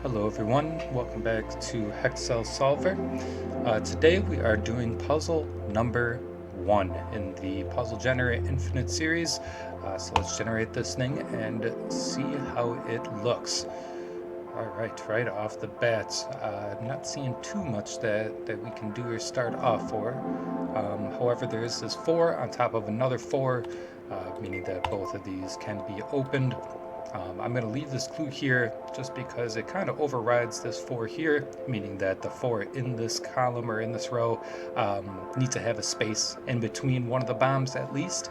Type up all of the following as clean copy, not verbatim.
Hello everyone, welcome back to Hexcells Solver. Today we are doing puzzle number 1 in the Puzzle Generate Infinite series. So let's generate this thing and see how it looks. Alright, right off the bat, not seeing too much that we can do or start off for. However, there is this 4 on top of another 4, meaning that both of these can be opened. I'm going to leave this clue here just because it kind of overrides this 4 here, meaning that the 4 in this column or in this row need to have a space in between one of the bombs at least.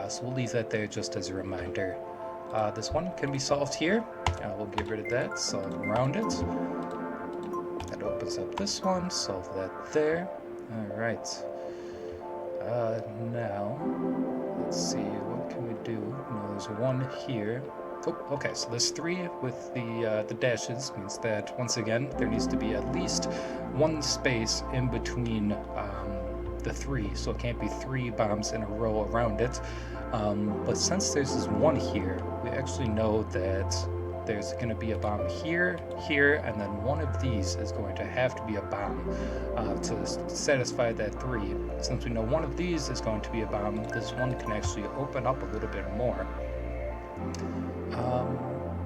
So we'll leave that there just as a reminder. This one can be solved here. We'll get rid of that, solve around it. That opens up this one, solve that there. Alright. Now, let's see, what can we do? No, there's one here. Oh, okay, so this 3 with the dashes means that, once again, there needs to be at least one space in between the 3, so it can't be 3 bombs in a row around it. But since there's this 1 here, we actually know that there's going to be a bomb here, here, and then one of these is going to have to be a bomb to satisfy that 3. Since we know one of these is going to be a bomb, this one can actually open up a little bit more.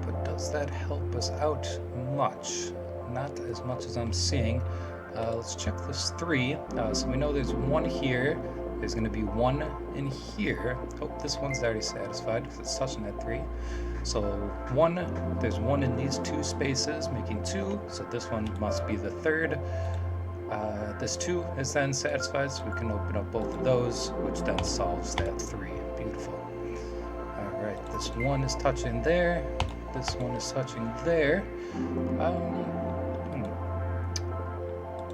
But does that help us out much? Not as much as I'm seeing. Let's check this 3. So we know there's 1 here. There's going to be 1 in here. Oh, this one's already satisfied because it's touching that 3. So there's 1 in these 2 spaces, making 2. So this one must be the 3rd. This 2 is then satisfied, so we can open up both of those, which then solves that 3. Beautiful. Alright, this 1 is touching there. This one is touching there.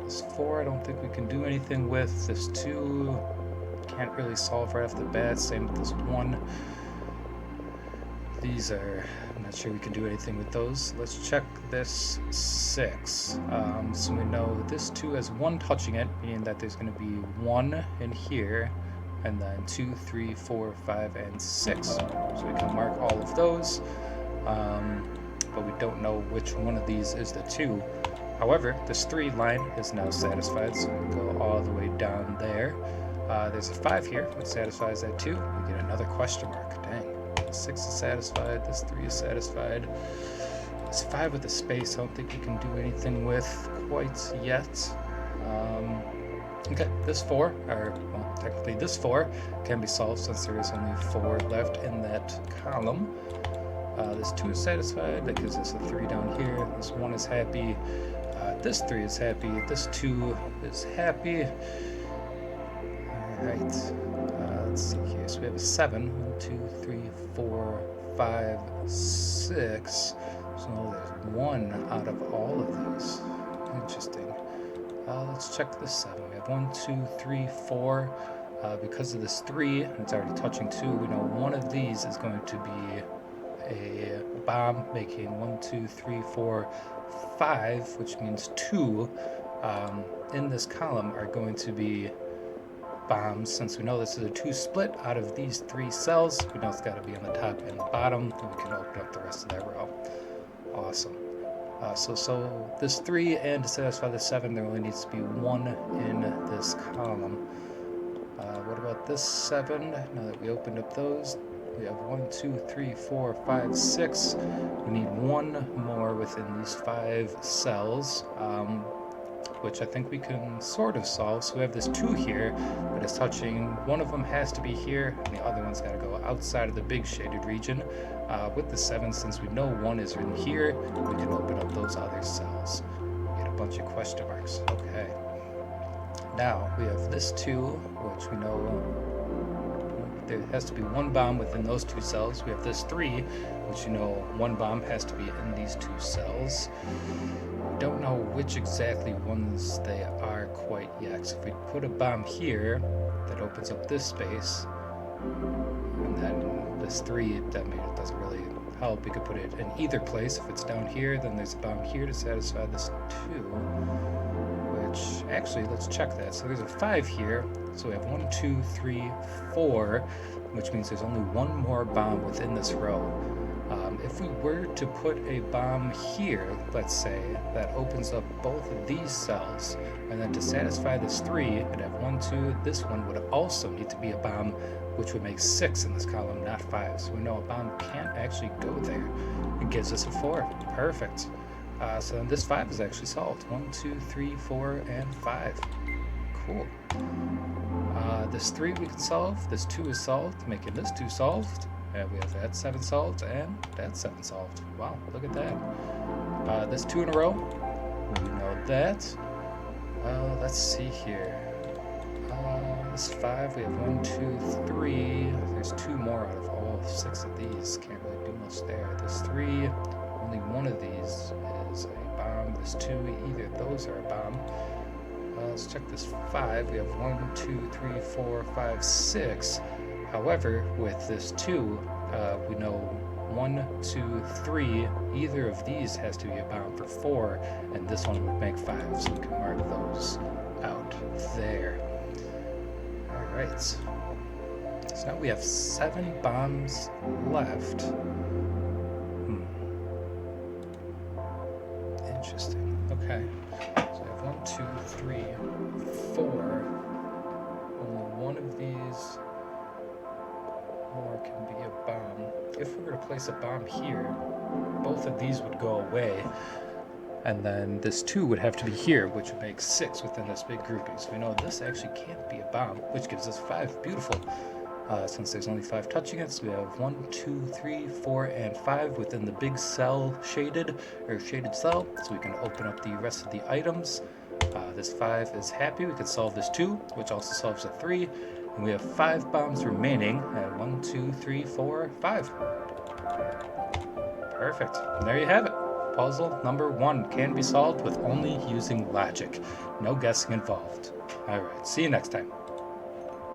This 4 I don't think we can do anything with. This 2 can't really solve right off the bat. Same with this 1. These are, I'm not sure we can do anything with those. Let's check this 6. So we know this 2 has 1 touching it, meaning that there's going to be 1 in here, and then 2, 3, 4, 5, and 6. So we can mark all of those, but we don't know which one of these is the 2. However, this 3 line is now satisfied, so we go all the way down there. There's a 5 here, which satisfies that 2. We get another question mark. Dang. 6 is satisfied, this 3 is satisfied. This 5 with a space I don't think you can do anything with quite yet. Okay, this 4, or well, technically this 4 can be solved since there is only 4 left in that column. This 2 is satisfied, that gives us a 3 down here. This 1 is happy. This 3 is happy. This 2 is happy. Alright, let's see here. So we have a 7. 1, 2, 3, 4, 5, 6. So there's 1 out of all of these. Interesting. Let's check this 7. We have 1, 2, 3, 4. Because of this 3, and it's already touching 2, we know one of these is going to be a bomb, making 1, 2, 3, 4, 5, which means 2 in this column are going to be bombs. Since we know this is a 2 split out of these 3 cells, we know it's got to be on the top and the bottom, and we can open up the rest of that row. Awesome. So this 3, and to satisfy the 7, there only needs to be 1 in this column. What about this 7? Now that we opened up those, we have 1, 2, 3, 4, 5, 6. We need 1 more within these 5 cells, which I think we can sort of solve. So we have this 2 here that is touching. One of them has to be here, and the other one's got to go outside of the big shaded region. With the 7, since we know 1 is in here, we can open up those other cells. We get a bunch of question marks. Okay. Now we have this 2, which we know there has to be 1 bomb within those 2 cells. We have this 3, which you know 1 bomb has to be in these 2 cells. We don't know which exactly ones they are quite yet. So if we put a bomb here, that opens up this space, and then this 3, that maybe it doesn't really help. We could put it in either place. If it's down here, then there's a bomb here to satisfy this 2. Which, actually, let's check that. So there's a 5 here. So we have 1, 2, 3, 4, which means there's only 1 more bomb within this row. If if we were to put a bomb here, let's say, that opens up both of these cells, and then to satisfy this 3, it'd have 1, 2, this one would also need to be a bomb, which would make 6 in this column, not 5. So we know a bomb can't actually go there. It gives us a 4. Perfect. So then this 5 is actually solved. 1, 2, 3, 4, and 5. Cool. This 3 we can solve. This 2 is solved, making this 2 solved. And we have that 7 solved, and that 7 solved. Wow, look at that. This 2 in a row. We know that. Let's see here. This 5, we have 1, 2, 3. There's 2 more out of all 6 of these. Can't really do much there. This 3, only one of these is a bomb. This 2, either of those are a bomb. Let's check this 5. We have 1, 2, 3, 4, 5, 6. However, with this 2, we know 1, 2, 3, either of these has to be a bomb for 4, and this one would make 5, so we can mark those out there. Alright. So now we have 7 bombs left. Interesting. Okay. So we have 1, 2, 3, 4. Only one of these more can be a bomb. If we were to place a bomb here, both of these would go away, and then this 2 would have to be here, which would make 6 within this big grouping. So we know this actually can't be a bomb, which gives us 5. Beautiful. Since there's only 5 touching it, so we have 1, 2, 3, 4, and 5 within the big cell shaded cell, so we can open up the rest of the items. This 5 is happy. We can solve this 2, which also solves a 3. And we have 5 bombs remaining at 1, 2, 3, 4, 5. Perfect. And there you have it. Puzzle number 1 can be solved with only using logic. No guessing involved. Alright, see you next time.